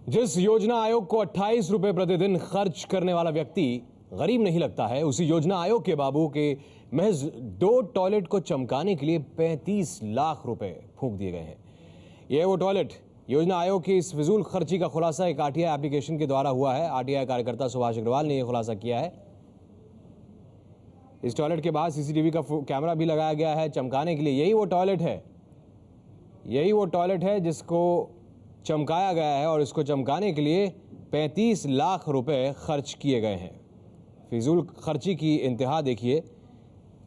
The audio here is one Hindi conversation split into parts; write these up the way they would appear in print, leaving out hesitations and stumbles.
जिस योजना आयोग को 28 रुपए प्रतिदिन खर्च करने वाला व्यक्ति गरीब नहीं लगता है, उसी योजना आयोग के बाबू के महज 2 टॉयलेट को चमकाने के लिए 35 लाख रुपए फूंक दिए गए हैं। यह वो टॉयलेट योजना आयोग की इस फिजूल खर्ची का खुलासा एक आरटीआई एप्लीकेशन के द्वारा हुआ है। आरटीआई कार्यकर्ता सुभाष अग्रवाल ने यह खुलासा किया है। इस टॉयलेट के बाहर सीसीटीवी का कैमरा भी लगाया गया है चमकाने के लिए। यही वो टॉयलेट है जिसको चमकाया गया है और इसको चमकाने के लिए 35 लाख रुपए खर्च किए गए हैं। फिजूल खर्ची की इंतहा देखिए।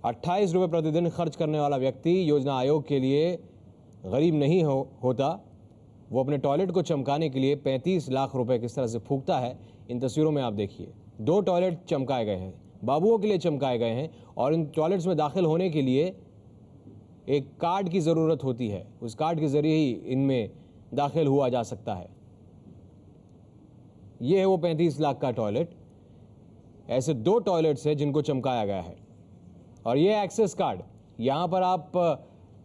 28 रुपए प्रतिदिन खर्च करने वाला व्यक्ति योजना आयोग के लिए गरीब नहीं होता, वो अपने टॉयलेट को चमकाने के लिए 35 लाख रुपए किस तरह से फूंकता है। इन तस्वीरों में आप देखिए, 2 टॉयलेट चमकाए गए हैं, बाबुओं के लिए चमकाए गए हैं और इन टॉयलेट्स में दाखिल होने के लिए एक कार्ड की ज़रूरत होती है। उस कार्ड के ज़रिए ही इनमें दाखिल हुआ जा सकता है। यह है वो 35 लाख का टॉयलेट। ऐसे 2 टॉयलेट्स हैं जिनको चमकाया गया है और ये एक्सेस कार्ड, यहाँ पर आप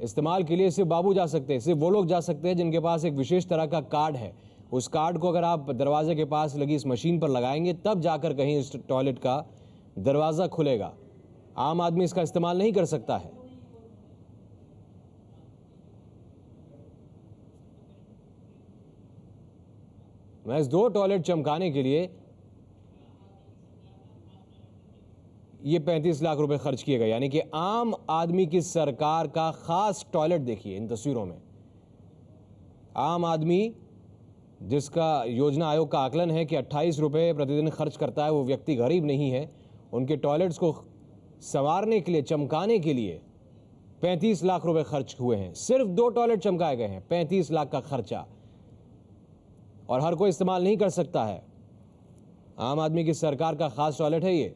इस्तेमाल के लिए सिर्फ बाबू जा सकते हैं, सिर्फ वो लोग जा सकते हैं जिनके पास एक विशेष तरह का कार्ड है। उस कार्ड को अगर आप दरवाजे के पास लगी इस मशीन पर लगाएंगे तब जाकर कहीं इस टॉयलेट का दरवाज़ा खुलेगा। आम आदमी इसका इस्तेमाल नहीं कर सकता है। महज 2 टॉयलेट चमकाने के लिए ये 35 लाख रुपए खर्च किए गए, यानी कि आम आदमी की सरकार का खास टॉयलेट देखिए इन तस्वीरों में। आम आदमी जिसका योजना आयोग का आकलन है कि 28 रुपए प्रतिदिन खर्च करता है, वो व्यक्ति गरीब नहीं है। उनके टॉयलेट्स को संवारने के लिए, चमकाने के लिए 35 लाख रुपए खर्च हुए हैं। सिर्फ 2 टॉयलेट चमकाए गए हैं, 35 लाख का खर्चा, और हर कोई इस्तेमाल नहीं कर सकता है। आम आदमी की सरकार का खास टॉयलेट है ये।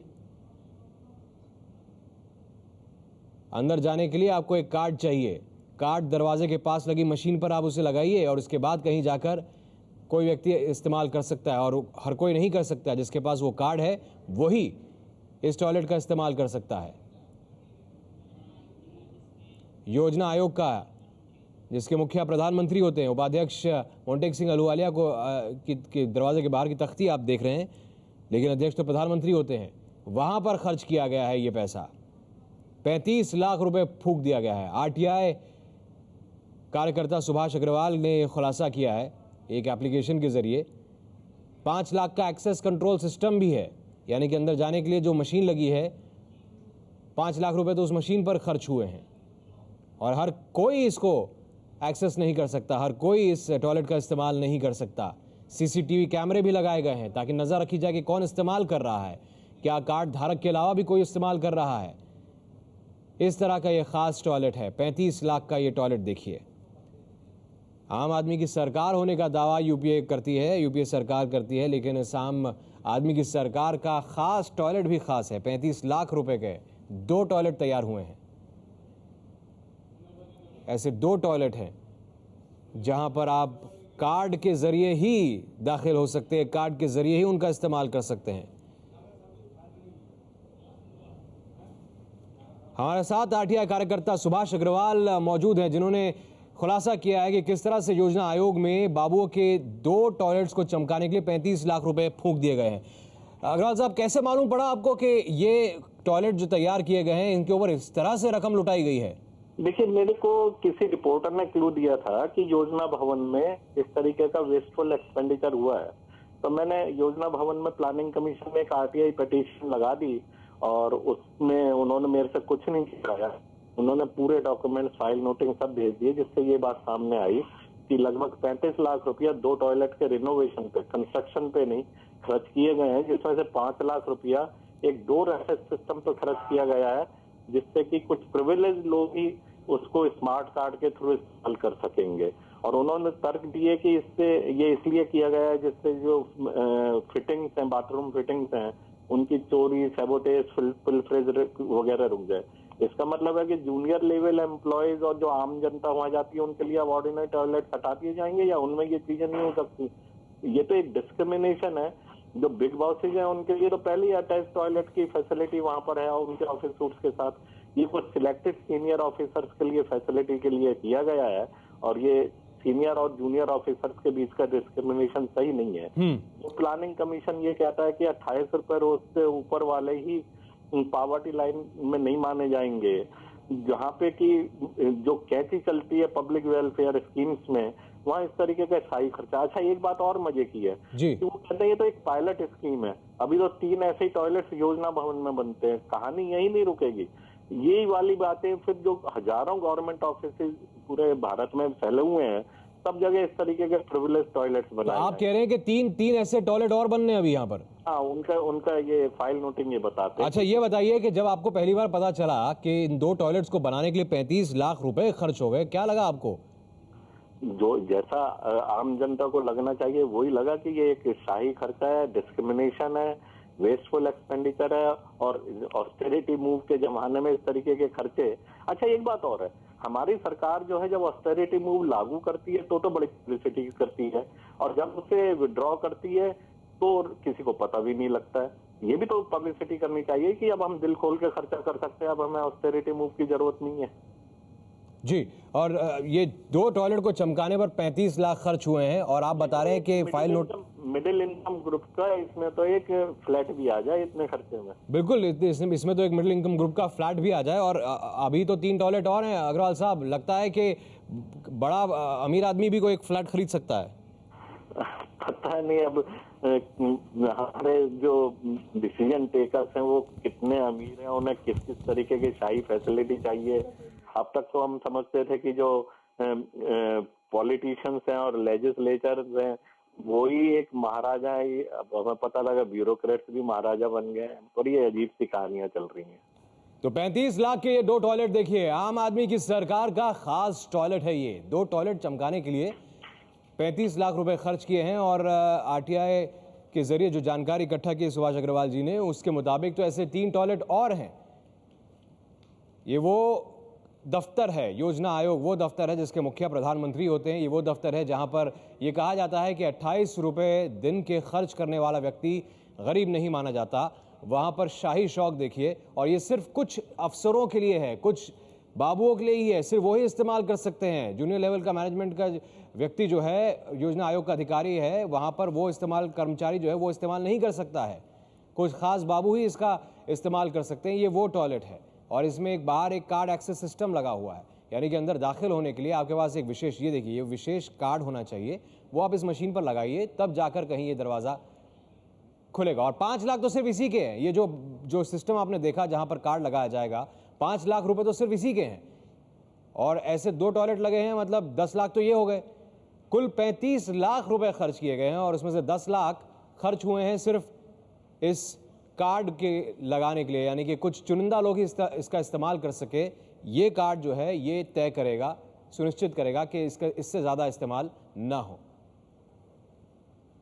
अंदर जाने के लिए आपको एक कार्ड चाहिए। कार्ड दरवाजे के पास लगी मशीन पर आप उसे लगाइए और उसके बाद कहीं जाकर कोई व्यक्ति इस्तेमाल कर सकता है, और हर कोई नहीं कर सकता। जिसके पास वो कार्ड है वही इस टॉयलेट का इस्तेमाल कर सकता है। योजना आयोग का, जिसके मुखिया प्रधानमंत्री होते हैं, उपाध्यक्ष मोंटेक सिंह अहलूवालिया को के दरवाजे के बाहर की तख्ती आप देख रहे हैं, लेकिन अध्यक्ष तो प्रधानमंत्री होते हैं, वहां पर खर्च किया गया है ये पैसा। 35 लाख रुपए फूंक दिया गया है। आरटीआई कार्यकर्ता सुभाष अग्रवाल ने खुलासा किया है एक एप्लीकेशन के जरिए। 5 लाख का एक्सेस कंट्रोल सिस्टम भी है, यानी कि अंदर जाने के लिए जो मशीन लगी है, 5 लाख रुपए तो उस मशीन पर खर्च हुए हैं और हर कोई इसको एक्सेस नहीं कर सकता, हर कोई इस टॉयलेट का इस्तेमाल नहीं कर सकता। सीसीटीवी कैमरे भी लगाए गए हैं ताकि नजर रखी जाए कि कौन इस्तेमाल कर रहा है, क्या कार्ड धारक के अलावा भी कोई इस्तेमाल कर रहा है। इस तरह का ये खास टॉयलेट है। 35 लाख का ये टॉयलेट देखिए। आम आदमी की सरकार होने का दावा यूपीए सरकार करती है, लेकिन इस आम आदमी की सरकार का खास टॉयलेट भी खास है। 35 लाख रुपए के 2 टॉयलेट तैयार हुए हैं। ऐसे 2 टॉयलेट हैं जहां पर आप कार्ड के जरिए ही दाखिल हो सकते हैं, कार्ड के जरिए ही उनका इस्तेमाल कर सकते हैं। हमारे साथ आरटीआई कार्यकर्ता सुभाष अग्रवाल मौजूद हैं, जिन्होंने खुलासा किया है कि किस तरह से योजना आयोग में बाबुओं के 2 टॉयलेट्स को चमकाने के लिए 35 लाख रुपए फूंक दिए गए हैं। अग्रवाल साहब, कैसे मालूम पड़ा आपको कि ये टॉयलेट जो तैयार किए गए हैं इनके ऊपर इस तरह से रकम लुटाई गई है? देखिए, मेरे को किसी रिपोर्टर ने क्लू दिया था कि योजना भवन में इस तरीके का वेस्टफुल एक्सपेंडिचर हुआ है, तो मैंने योजना भवन में प्लानिंग कमीशन में एक आरटीआई पिटीशन लगा दी और उसमें उन्होंने मेरे से कुछ नहीं किया। उन्होंने पूरे डॉक्यूमेंट, फाइल, नोटिंग सब भेज दिए, जिससे ये बात सामने आई कि लगभग 35 लाख रुपया 2 टॉयलेट के रिनोवेशन पे, कंस्ट्रक्शन पे नहीं खर्च किए गए हैं, जिसमें से 5 लाख रुपया एक डोर एक्सेस सिस्टम पे खर्च किया गया है, जिससे कि कुछ प्रिविलेज लोग ही उसको स्मार्ट कार्ड के थ्रू इस्तेमाल कर सकेंगे। और उन्होंने तर्क दिए कि इससे ये इसलिए किया गया है जिससे जो फिटिंग्स हैं, बाथरूम फिटिंग्स हैं, उनकी चोरी, सैबोटेज, पिल्फरेज वगैरह रुक जाए। इसका मतलब है कि जूनियर लेवल एम्प्लॉयज और जो आम जनता वहां जाती है उनके लिए अब ऑर्डिनरी टॉयलेट हटा दिए जाएंगे, या उनमें ये चीजें नहीं हो सकती। ये तो एक डिस्क्रिमिनेशन है। जो बिग बॉसेज हैं उनके लिए तो पहले ही अटैच टॉयलेट की फैसिलिटी वहां पर है और उनके ऑफिस सूट्स के साथ। ये कुछ सिलेक्टेड सीनियर ऑफिसर्स के लिए फैसिलिटी के लिए किया गया है और ये सीनियर और जूनियर ऑफिसर्स के बीच का डिस्क्रिमिनेशन सही नहीं है। तो प्लानिंग कमीशन ये कहता है कि 28 रुपए रोज से ऊपर वाले ही पॉवर्टी लाइन में नहीं माने जाएंगे, जहाँ पे कि जो कैची चलती है पब्लिक वेलफेयर स्कीम्स में वहाँ इस तरीके का स्थायी खर्चा। अच्छा, एक बात और मजे की है जी। कि वो कहते हैं ये तो एक पायलट स्कीम है, अभी तो 3 ऐसे ही टॉयलेट्स योजना भवन में बनते हैं, कहानी यही नहीं रुकेगी। यही वाली बातें फिर जो हजारों गवर्नमेंट ऑफिस पूरे भारत में फैले हुए हैं, सब जगह इस तरीके के प्रिविलेज टॉयलेट्स तो बनाए आप कह रहे हैं कि तीन ऐसे टॉयलेट और बनने हैं अभी यहाँ पर? हाँ, उनका ये फाइल नोटिंग ये बताते हैं। अच्छा, ये बताइए कि जब आपको पहली बार पता चला कि इन 2 टॉयलेट्स को बनाने के लिए 35 लाख रुपए खर्च हो गए, क्या लगा आपको? जो जैसा आम जनता को लगना चाहिए वही लगा कि ये एक शाही खर्चा है, डिस्क्रिमिनेशन है, वेस्टफुल एक्सपेंडिचर है और ऑस्टेरिटी मूव के जमाने में इस तरीके के खर्चे। अच्छा, एक बात और है, हमारी सरकार जो है जब ऑस्टेरिटी मूव लागू करती है तो बड़ी पब्लिसिटी करती है, और जब उसे विड्रॉ करती है तो किसी को पता भी नहीं लगता है। ये भी तो पब्लिसिटी करनी चाहिए कि अब हम दिल खोल के खर्चा कर सकते हैं, अब हमें ऑस्टेरिटी मूव की जरूरत नहीं है। जी, और ये 2 टॉयलेट को चमकाने पर 35 लाख खर्च हुए हैं, और आप बता रहे हैं कि file note middle income group का इसमें तो एक फ्लैट भी आ जाए इतने खर्चे में। बिल्कुल, इसमें तो एक मिडिल इनकम ग्रुप का फ्लैट भी आ जाए। और अभी तो 3 टॉयलेट और हैं। अग्रवाल साहब, लगता है कि बड़ा अमीर आदमी भी कोई एक फ्लैट खरीद सकता है? पता नहीं, अब हमारे जो डिसीजन टेकर्स हैं वो कितने अमीर हैं, उन्हें किस किस तरीके की शाही फैसिलिटी चाहिए। अब तक तो हम समझते थे कि जो पॉलिटिशियंस हैं और लेजिस्लेचर्स हैं वो ही एक महाराजा है, अब हमें पता लगा ब्यूरोक्रेट्स भी महाराजा बन गए हैं, और ये अजीब सी कहानियां चल रही हैं। तो 35 लाख के ये 2 टॉयलेट देखिए, आम आदमी की सरकार का खास टॉयलेट है ये। 2 टॉयलेट चमकाने के लिए 35 लाख रुपए खर्च किए हैं, और आरटीआई के जरिए जो जानकारी इकट्ठा की सुभाष अग्रवाल जी ने, उसके मुताबिक तो ऐसे 3 टॉयलेट और हैं। ये वो दफ्तर है, योजना आयोग वो दफ्तर है जिसके मुखिया प्रधानमंत्री होते हैं। ये वो दफ्तर है जहां पर यह कहा जाता है कि 28 रुपए दिन के खर्च करने वाला व्यक्ति गरीब नहीं माना जाता। वहां पर शाही शौक देखिए, और ये सिर्फ कुछ अफसरों के लिए है, कुछ बाबुओं के लिए ही है, सिर्फ वही इस्तेमाल कर सकते हैं। जूनियर लेवल का मैनेजमेंट का व्यक्ति जो है, योजना आयोग का अधिकारी है, वहां पर वो इस्तेमाल, कर्मचारी जो है वो इस्तेमाल नहीं कर सकता है। कुछ खास बाबू ही इसका इस्तेमाल कर सकते हैं। ये वो टॉयलेट है, और इसमें एक बाहर एक कार्ड एक्सेस सिस्टम लगा हुआ है, यानी कि अंदर दाखिल होने के लिए आपके पास एक विशेष, ये देखिए, ये विशेष कार्ड होना चाहिए, वो आप इस मशीन पर लगाइए, तब जाकर कहीं ये दरवाज़ा खुलेगा। और 5 लाख तो सिर्फ इसी के हैं। ये जो सिस्टम आपने देखा जहां पर कार्ड लगाया जाएगा, 5 लाख रुपए तो सिर्फ इसी के हैं, और ऐसे 2 टॉयलेट लगे हैं, मतलब 10 लाख तो ये हो गए। कुल 35 लाख रुपए खर्च किए गए हैं, और उसमें से 10 लाख खर्च हुए हैं सिर्फ इस कार्ड के लगाने के लिए, यानी कि कुछ चुनिंदा लोग ही इसका इस्तेमाल कर सके। ये कार्ड जो है ये तय करेगा, सुनिश्चित करेगा कि इससे ज़्यादा इस्तेमाल ना हो।